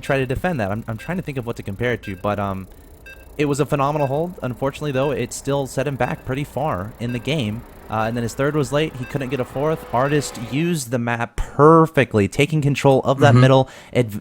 try to defend that. I'm trying to think of what to compare it to, but it was a phenomenal hold. Unfortunately, though, it still set him back pretty far in the game. And then his third was late. He couldn't get a fourth. Artist used the map perfectly, taking control of that middle,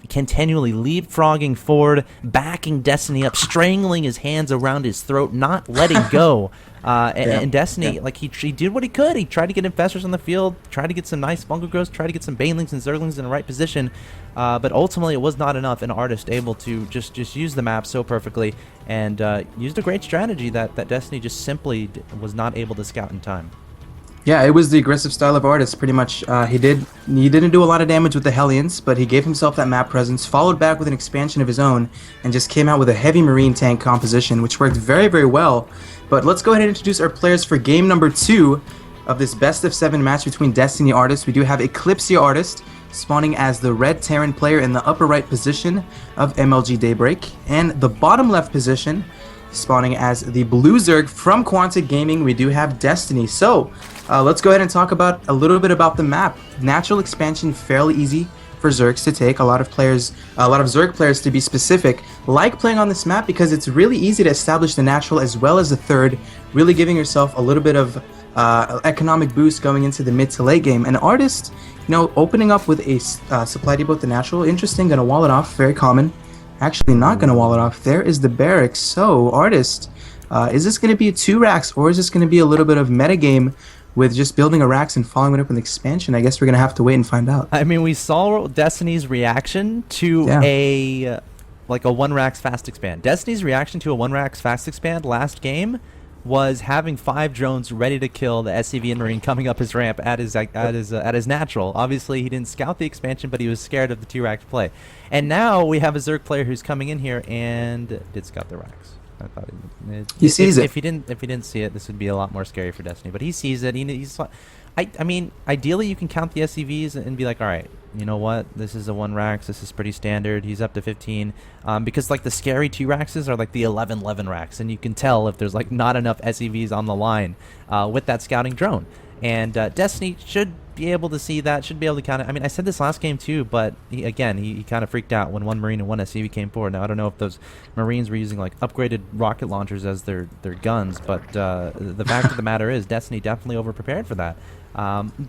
continually leapfrogging forward, backing Destiny up, strangling his hands around his throat, not letting go. And Destiny, like, he did what he could. He tried to get infestors on the field, tried to get some nice fungal growths, tried to get some banelings and zerglings in the right position. But ultimately, it was not enough, and Artist able to just use the map so perfectly and used a great strategy that Destiny just simply was not able to scout in time. Yeah, it was the aggressive style of Artist, pretty much. He didn't do a lot of damage with the Hellions, but he gave himself that map presence, followed back with an expansion of his own, and just came out with a heavy Marine tank composition, which worked very, very well. But let's go ahead and introduce our players for game number 2 of this best of 7 match between Destiny Artists. We do have Eclipse.Artist spawning as the red Terran player in the upper right position of MLG Daybreak, and the bottom left position spawning as the blue Zerg from Quantic Gaming. We do have Destiny. So let's go ahead and talk about a little bit about the map. Natural expansion, fairly easy for Zergs to take. A lot of Zerg players, to be specific, like playing on this map because it's really easy to establish the natural as well as the third, really giving yourself a little bit of economic boost going into the mid to late game. An Artist, you know, opening up with a supply depot with the natural, interesting, gonna wall it off, very common. Actually not gonna wall it off. There is the barracks. So Artist, is this gonna be 2 racks, or is this gonna be a little bit of metagame with just building a racks and following it up with expansion? I guess we're gonna have to wait and find out. I mean, we saw Destiny's reaction to a 1 racks fast expand. Destiny's reaction to a 1 racks fast expand last game was having 5 drones ready to kill the SCV and Marine coming up his ramp at his natural. Obviously, he didn't scout the expansion, but he was scared of the 2 racks play. And now we have a Zerg player who's coming in here and did scout the racks. I thought he sees it. If he didn't see it, this would be a lot more scary for Destiny. But he sees it. I mean, ideally you can count the SCVs and be like, all right, you know what? This is a 1 racks. This is pretty standard. He's up to 15. Because like the scary 2 racks are like the 11 racks, and you can tell if there's like not enough SCVs on the line with that scouting drone. And Destiny should be able to see that, should be able to count it. I mean, I said this last game too, but he kind of freaked out when 1 Marine and 1 SCV came forward. Now, I don't know if those Marines were using like upgraded rocket launchers as their guns, but the fact of the matter is Destiny definitely overprepared for that.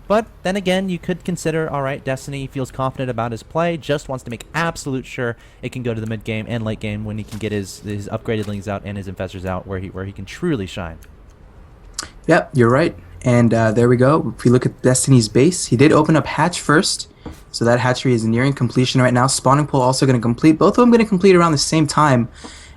But then again, you could consider, all right, Destiny feels confident about his play, just wants to make absolute sure it can go to the mid game and late game when he can get his upgraded lings out and his infestors out where he can truly shine. Yep, you're right. And there we go. If we look at Destiny's base, he did open up hatch first. So that hatchery is nearing completion right now. Spawning pool also going to complete. Both of them going to complete around the same time.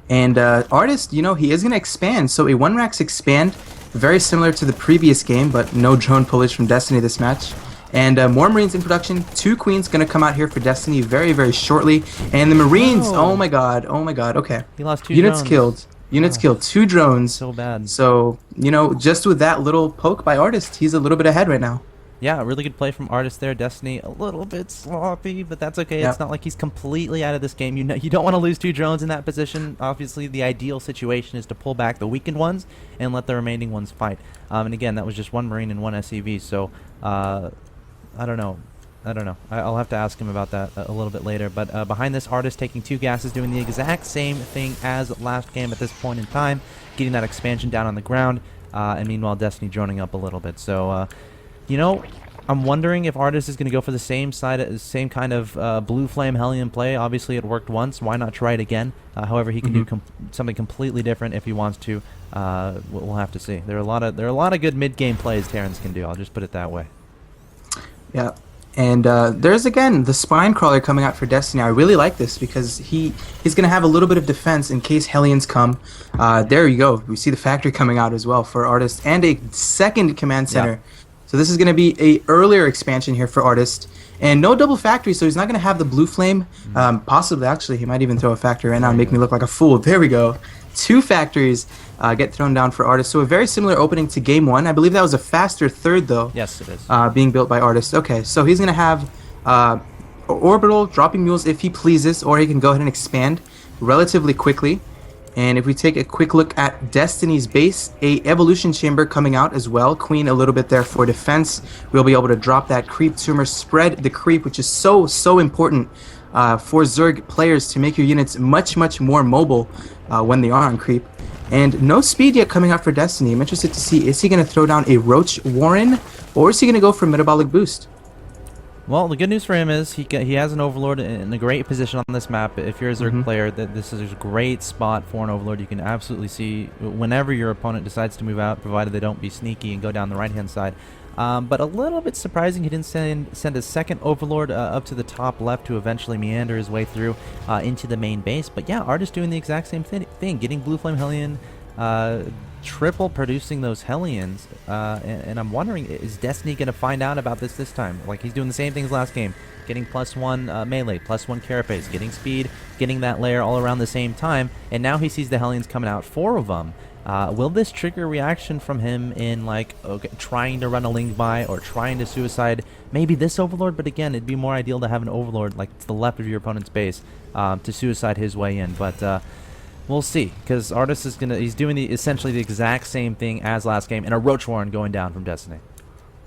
And Artist, you know, he is going to expand. So a 1 racks expand, very similar to the previous game, but no drone pullage from Destiny this match. And more Marines in production. 2 Queens going to come out here for Destiny very, very shortly. And the Marines, oh my god, okay. He lost 2 units drones. killed. Units killed, 2 drones. So bad. So, you know, just with that little poke by Artist, he's a little bit ahead right now. Yeah, a really good play from Artist there. Destiny a little bit sloppy, but that's okay. It's not like he's completely out of this game. You don't want to lose 2 drones in that position. Obviously, the ideal situation is to pull back the weakened ones and let the remaining ones fight. And again, that was just 1 Marine and 1 SCV, so I don't know. I'll have to ask him about that a little bit later. But behind this, Artist taking 2 gases, doing the exact same thing as last game at this point in time, getting that expansion down on the ground, and meanwhile Destiny droning up a little bit. So, you know, I'm wondering if Artist is going to go for the same kind of blue flame Hellion play. Obviously, it worked once. Why not try it again? However, he can do something completely different if he wants to. We'll have to see. There are a lot of good mid game plays Terrans can do. I'll just put it that way. Yeah. And there's, again, the Spine Crawler coming out for Destiny. I really like this because he's going to have a little bit of defense in case Hellions come. There you go. We see the factory coming out as well for Artist and a second command center. Yeah. So this is going to be a earlier expansion here for Artist. And no double factory, so he's not going to have the blue flame. Possibly, actually, he might even throw a factory right now and make me look like a fool. There we go. 2 factories get thrown down for Artist. So a very similar opening to Game 1. I believe that was a faster third, though. Yes, it is. Being built by Artist. Okay, so he's going to have orbital dropping mules if he pleases, or he can go ahead and expand relatively quickly. And if we take a quick look at Destiny's base, a evolution chamber coming out as well. Queen a little bit there for defense. We'll be able to drop that creep tumor, spread the creep, which is so important for Zerg players to make your units much, much more mobile when they are on creep. And no speed yet coming out for Destiny. I'm interested to see, is he going to throw down a Roach Warren, or is he going to go for Metabolic Boost? Well, the good news for him is he has an Overlord in a great position on this map. If you're a Zerg player, that this is a great spot for an Overlord. You can absolutely see whenever your opponent decides to move out, provided they don't be sneaky and go down the right-hand side. But a little bit surprising he didn't send a second Overlord up to the top left to eventually meander his way through into the main base. But yeah, Artist doing the exact same thing, getting Blue Flame Hellion, triple producing those Hellions, and I'm wondering, is Destiny going to find out about this time? Like, he's doing the same thing as last game, getting +1 melee, +1 carapace, getting speed, getting that layer all around the same time, and now he sees the Hellions coming out, 4 of them. Will this trigger a reaction from him in, like, okay, trying to run a Ling by or trying to suicide maybe this Overlord? But again, it'd be more ideal to have an Overlord, like, to the left of your opponent's base to suicide his way in. But we'll see, because Artist is he's doing essentially the exact same thing as last game, and a Roach Warren going down from Destiny.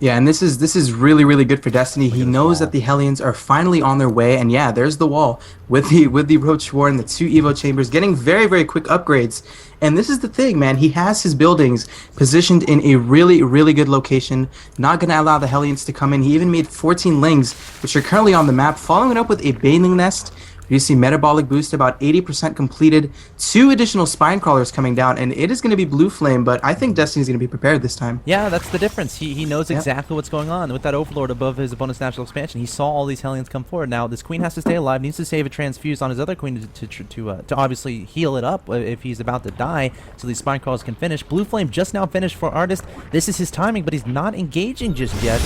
Yeah, and this is really, really good for Destiny. He knows that the Hellions are finally on their way, and yeah, there's the wall with the Roach Warren, the 2 Evo chambers, getting very, very quick upgrades. And this is the thing, man. He has his buildings positioned in a really, really good location. Not going to allow the Hellions to come in. He even made 14 Lings, which are currently on the map, following it up with a Baneling Nest. You see Metabolic Boost about 80% completed. 2 additional Spine Crawlers coming down, and it is going to be Blue Flame, but I think Destiny's going to be prepared this time. Yeah, that's the difference. He knows exactly what's going on. With that Overlord above his opponent's natural expansion, he saw all these Hellions come forward. Now, this Queen has to stay alive, needs to save a Transfuse on his other Queen to obviously heal it up if he's about to die, so these Spine Crawlers can finish. Blue Flame just now finished for Artist. This is his timing, but he's not engaging just yet.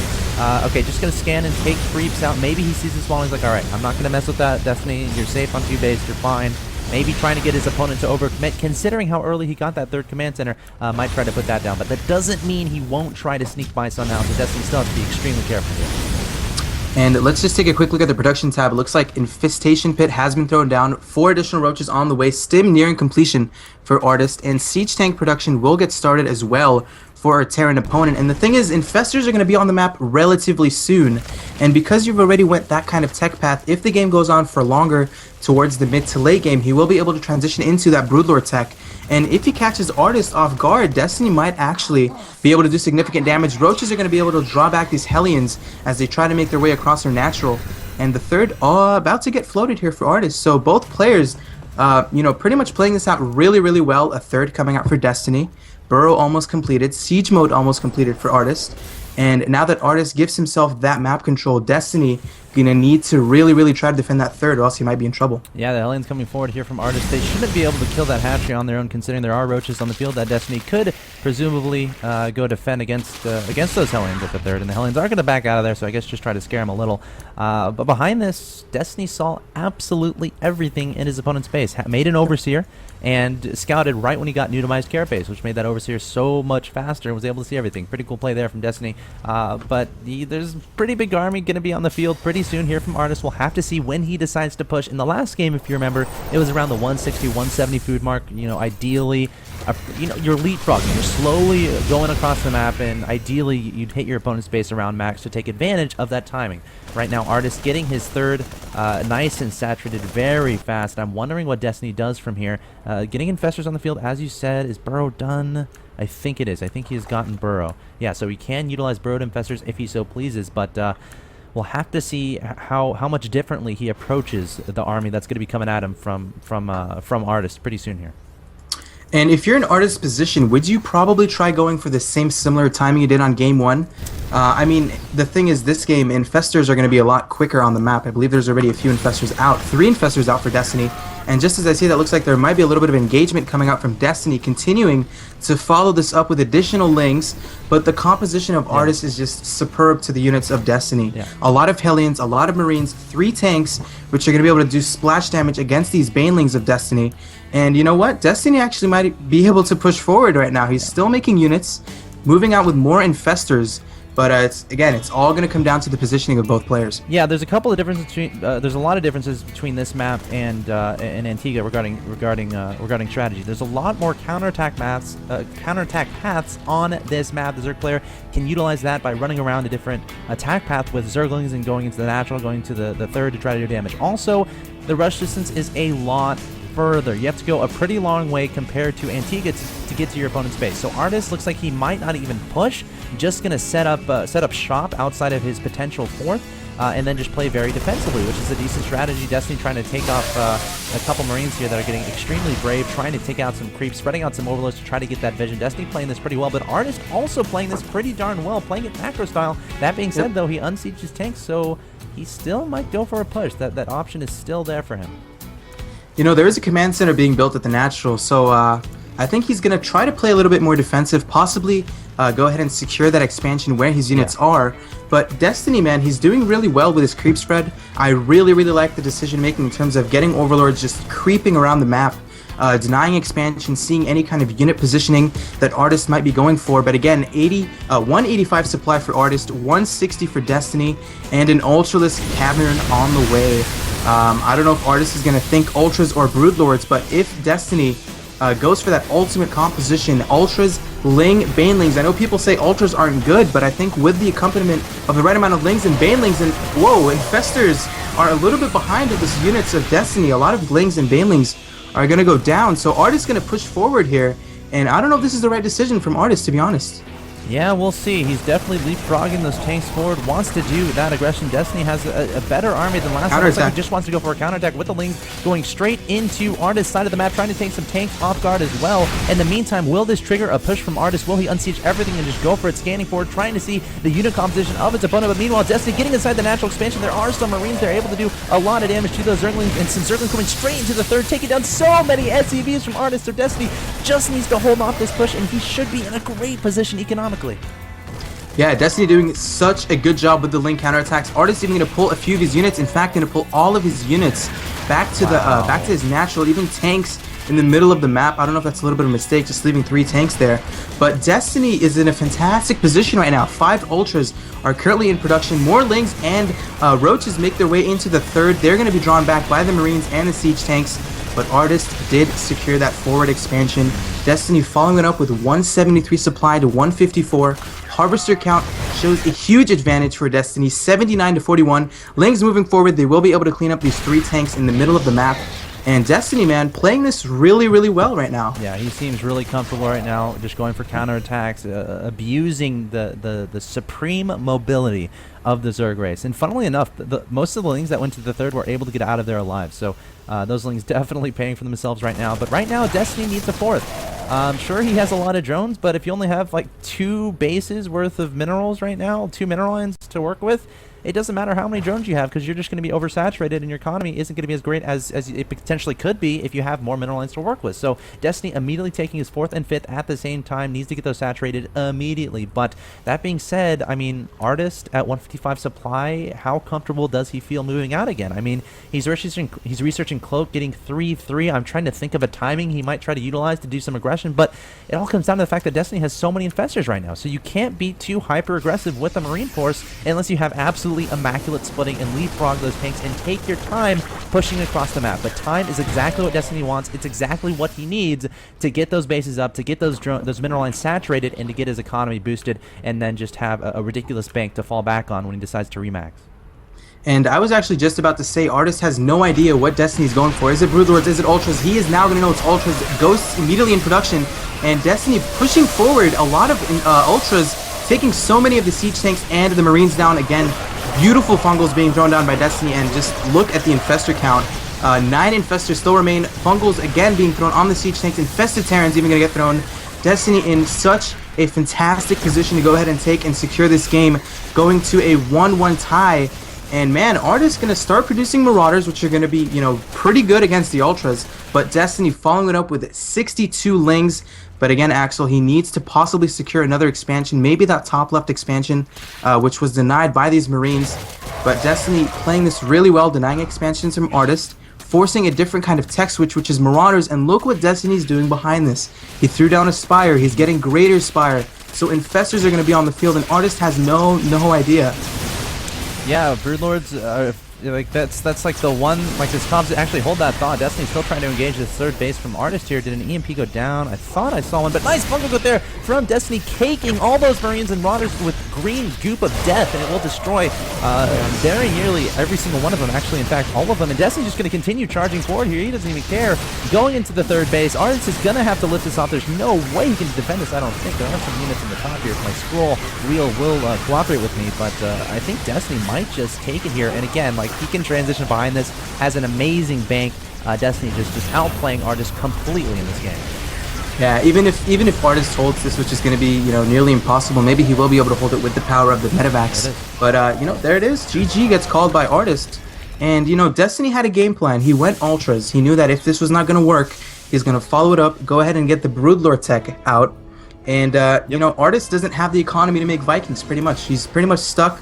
Okay, just going to scan and take creeps out. Maybe he sees this wall and he's like, alright, I'm not going to mess with that, Destiny. You're safe on 2 base, you're fine. Maybe trying to get his opponent to overcommit, considering how early he got that 3rd command center, might try to put that down. But that doesn't mean he won't try to sneak by somehow, so Destiny still has to be extremely careful here. And let's just take a quick look at the production tab. It looks like Infestation Pit has been thrown down, 4 additional Roaches on the way, Stim nearing completion for Artist, and Siege Tank production will get started as well for our Terran opponent. And the thing is, Infestors are going to be on the map relatively soon, and because you've already went that kind of tech path, if the game goes on for longer towards the mid to late game, he will be able to transition into that Broodlord tech. And if he catches Artist off guard, Destiny might actually be able to do significant damage. Roaches are going to be able to draw back these Hellions as they try to make their way across their natural. And the 3rd about to get floated here for Artist. So both players, pretty much playing this out really, really well. A 3rd coming out for Destiny. Burrow almost completed. Siege mode almost completed for Artist. And now that Artist gives himself that map control, Destiny gonna need to really, really try to defend that 3rd, or else he might be in trouble. Yeah, the Hellions coming forward here from Artist. They shouldn't be able to kill that hatchery on their own, considering there are Roaches on the field. That Destiny could presumably go defend against those Hellions at the 3rd, and the Hellions are going to back out of there, so I guess just try to scare him a little. But behind this, Destiny saw absolutely everything in his opponent's base. Made an Overseer, and scouted right when he got Nudomized Carapace, which made that Overseer so much faster and was able to see everything. Pretty cool play there from Destiny. But there's a pretty big army going to be on the field pretty soon here from Artist. We'll have to see when he decides to push. In the last game, if you remember, it was around the 160, 170 food mark. Ideally, you're leapfrogging. You're slowly going across the map, and ideally, you'd hit your opponent's base around max to take advantage of that timing. Right now, Artist getting his 3rd nice and saturated very fast. I'm wondering what Destiny does from here. Getting Infestors on the field, as you said, is Burrow done? I think it is. I think he has gotten Burrow. Yeah, so he can utilize Burrowed Infestors if he so pleases, but we'll have to see how much differently he approaches the army that's going to be coming at him from Artist pretty soon here. And if you're in Artist's position, would you probably try going for the same similar timing you did on game 1? I mean, the thing is, this game, Infestors are going to be a lot quicker on the map. I believe there's already a few Infestors out. 3 Infestors out for Destiny. And just as I see that, looks like there might be a little bit of engagement coming out from Destiny, continuing to follow this up with additional Lings. But the composition of Artist is just superb to the units of Destiny. A lot of Hellions, a lot of Marines, 3 tanks, which are going to be able to do splash damage against these Banelings of Destiny. And you know what? Destiny actually might be able to push forward right now. He's still making units, moving out with more Infestors. But it's all going to come down to the positioning of both players. Yeah, there's a couple of differences between. There's a lot of differences between this map and Antigua regarding strategy. There's a lot more counterattack paths on this map. The Zerg player can utilize that by running around a different attack path with Zerglings and going into the natural, going to the third to try to do damage. Also, the rush distance is a lot further. You have to go a pretty long way compared to Antigua to get to your opponent's base. So Artist looks like he might not even push, just gonna set up shop outside of his potential fourth, and then just play very defensively, which is a decent strategy. Destiny trying to take off a couple Marines here that are getting extremely brave, trying to take out some creeps, spreading out some overlords to try to get that vision. Destiny playing this pretty well, but Artist also playing this pretty darn well, playing it macro style. That being said, though, he unsieged his tanks, so he still might go for a push. That option is still there for him. You know, there is a command center being built at the natural, so I think he's going to try to play a little bit more defensive, possibly go ahead and secure that expansion where his units are. But Destiny, man, he's doing really well with his creep spread. I really, really like the decision making in terms of getting overlords just creeping around the map, denying expansion, seeing any kind of unit positioning that Artist might be going for. But again, 185 supply for Artist, 160 for Destiny, and an Ultraless Cavern on the way. I don't know if Artist is going to think Ultras or Broodlords, but if Destiny goes for that ultimate composition, Ultras, Ling, Banelings. I know people say Ultras aren't good, but I think with the accompaniment of the right amount of Lings and Banelings, and whoa, Infestors are a little bit behind of this units of Destiny. A lot of Lings and Banelings are going to go down, so Artist is going to push forward here, and I don't know if this is the right decision from Artist, to be honest. Yeah, we'll see. He's definitely leapfrogging those tanks forward, wants to do that aggression. Destiny has a better army than last time. Looks like he just wants to go for a counterattack with the Lings going straight into Artist's side of the map, trying to take some tanks off guard as well. In the meantime, will this trigger a push from Artist? Will he unsiege everything and just go for it, scanning forward, trying to see the unit composition of its opponent? But meanwhile, Destiny getting inside the natural expansion. There are some Marines there able to do a lot of damage to those Zerglings, and some Zerglings coming straight into the third, taking down so many SCVs from Artist. So Destiny just needs to hold off this push, and he should be in a great position economically. Yeah, Destiny doing such a good job with the Link counterattacks. Artist even going to pull a few of his units. In fact, going to pull all of his units back to back to his natural, even tanks in the middle of the map. I don't know if that's a little bit of a mistake, just leaving 3 tanks there. But Destiny is in a fantastic position right now. 5 Ultras are currently in production. More Lings and Roaches make their way into the third. They're going to be drawn back by the Marines and the Siege tanks. But Artist did secure that forward expansion. Destiny following it up with 173 supply to 154. Harvester count shows a huge advantage for Destiny, 79 to 41. Lings moving forward, they will be able to clean up these 3 tanks in the middle of the map. And Destiny, man, playing this really, really well right now. Yeah, he seems really comfortable right now, just going for counterattacks, abusing the supreme mobility of the Zerg race. And funnily enough, most of the Lings that went to the third were able to get out of there alive. So those Lings definitely paying for themselves right now. But right now, Destiny needs a fourth. Sure, he has a lot of drones, but if you only have like 2 bases worth of minerals right now, 2 mineral lines to work with, it doesn't matter how many drones you have, because you're just going to be oversaturated, and your economy isn't going to be as great as it potentially could be if you have more mineral lines to work with. So Destiny immediately taking his 4th and 5th at the same time, needs to get those saturated immediately. But that being said, I mean, Artist at 155 supply, how comfortable does he feel moving out again? I mean, he's researching Cloak, getting 3-3. I'm trying to think of a timing he might try to utilize to do some aggression, but it all comes down to the fact that Destiny has so many Infestors right now, so you can't be too hyper-aggressive with the Marine Force unless you have absolutely immaculate splitting and leapfrog those tanks and take your time pushing across the map. But time is exactly what Destiny wants. It's exactly what he needs to get those bases up, to get those mineral lines saturated, and to get his economy boosted, and then just have a ridiculous bank to fall back on when he decides to remax. And I was actually just about to say, Artist has no idea what Destiny's going for. Is it Broodlords? Is it Ultras? He is now going to know it's Ultras. Ghosts immediately in production, and Destiny pushing forward a lot of Ultras, taking so many of the Siege tanks and the Marines down. Again, beautiful fungals being thrown down by Destiny, and just look at the Infestor count. 9 Infestors still remain. Fungals again being thrown on the Siege tanks. Infested Terrans even going to get thrown. Destiny in such a fantastic position to go ahead and take and secure this game, going to a 1-1 tie. And man, Artist going to start producing Marauders, which are going to be, you know, pretty good against the Ultras. But Destiny following it up with 62 Lings. But again, Axel, he needs to possibly secure another expansion, maybe that top left expansion, which was denied by these Marines. But Destiny playing this really well, denying expansions from Artist, forcing a different kind of tech switch, which is Marauders. And look what Destiny's doing behind this. He threw down a Spire. He's getting Greater Spire So Infestors are going to be on the field, and Artist has no idea. Yeah, Broodlords, like that's like the one, like this comps actually hold that thought. Destiny's still trying to engage this third base from Artist here. Did an EMP go down? I thought I saw one, but nice fungal go there from Destiny, caking all those Marines and Marauders with green goop of death, and it will destroy very nearly every single one of them. Actually, in fact, all of them. And Destiny's just going to continue charging forward here. He doesn't even care. Going into the third base, Artist is going to have to lift this off. There's no way he can defend this, I don't think. There are some units in the top here. If my scroll wheel will cooperate with me, but I think Destiny might just take it here. And again, like, he can transition behind this, has an amazing bank. Destiny just outplaying Artist completely in this game. Yeah, even if Artist holds this, which is going to be, you know, nearly impossible, maybe he will be able to hold it with the power of the Medivacs. But you know, there it is. GG gets called by Artist, and you know, Destiny had a game plan. He went ultras. He knew that if this was not going to work, he's going to follow it up, go ahead and get the Broodlord tech out, and you know, Artist doesn't have the economy to make Vikings. Pretty much, he's pretty much stuck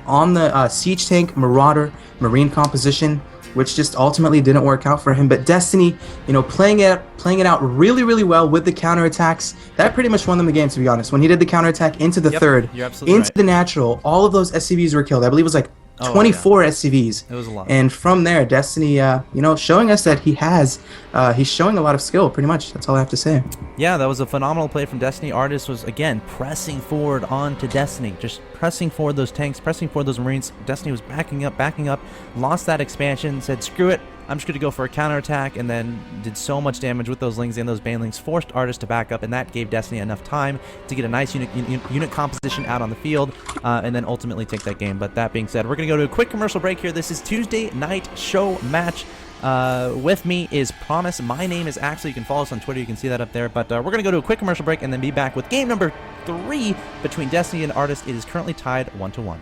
on the siege tank, Marauder, Marine composition, which just ultimately didn't work out for him. But Destiny, you know, playing it out really well with the counterattacks, that pretty much won them the game, to be honest. When he did the counterattack into the third, into the natural, all of those SCVs were killed. I believe it was like 24 SCVs. It was a lot. And from there, Destiny, you know, showing us that he's showing a lot of skill, pretty much. That's all I have to say. Yeah, that was a phenomenal play from Destiny. Artist was, again, pressing forward onto Destiny. Just pressing forward those tanks, pressing forward those Marines. Destiny was backing up, lost that expansion, said, screw it, I'm just going to go for a counterattack, and then did so much damage with those Lings and those Banelings, forced Artist to back up, and that gave Destiny enough time to get a nice unit composition out on the field, and then ultimately take that game. But that being said, we're going to go to a quick commercial break here. This is Tuesday Night Show Match. With me is PrOmise. My name is Axel. You can follow us on Twitter. You can see that up there. But we're going to go to a quick commercial break and then be back with game number 3 between Destiny and Artist. It is currently tied 1-1.